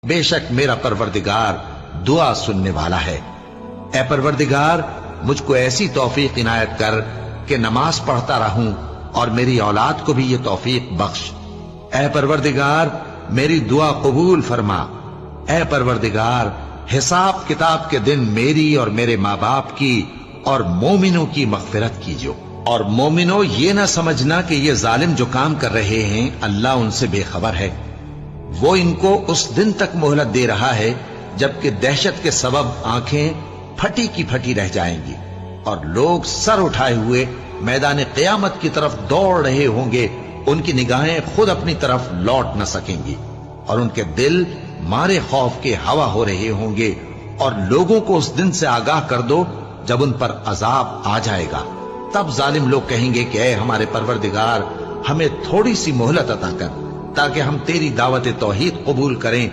بے شک میرا پروردگار دعا سننے والا ہے۔ اے پروردگار مجھ کو ایسی توفیق عنایت کر کہ نماز پڑھتا رہوں اور میری اولاد کو بھی یہ توفیق بخش۔ اے پروردگار میری دعا قبول فرما۔ اے پروردگار حساب کتاب کے دن میری اور میرے ماں باپ کی اور مومنوں کی مغفرت کیجو۔ اور مومنوں یہ نہ سمجھنا کہ یہ ظالم جو کام کر رہے ہیں اللہ ان سے بے خبر ہے، وہ ان کو اس دن تک مہلت دے رہا ہے جبکہ دہشت کے سبب آنکھیں پھٹی کی پھٹی رہ جائیں گی اور لوگ سر اٹھائے ہوئے میدان قیامت کی طرف دوڑ رہے ہوں گے، ان کی نگاہیں خود اپنی طرف لوٹ نہ سکیں گی اور ان کے دل مارے خوف کے ہوا ہو رہے ہوں گے۔ اور لوگوں کو اس دن سے آگاہ کر دو جب ان پر عذاب آ جائے گا، تب ظالم لوگ کہیں گے کہ اے ہمارے پروردگار ہمیں تھوڑی سی مہلت عطا کر تاکہ ہم تیری دعوت توحید قبول کریں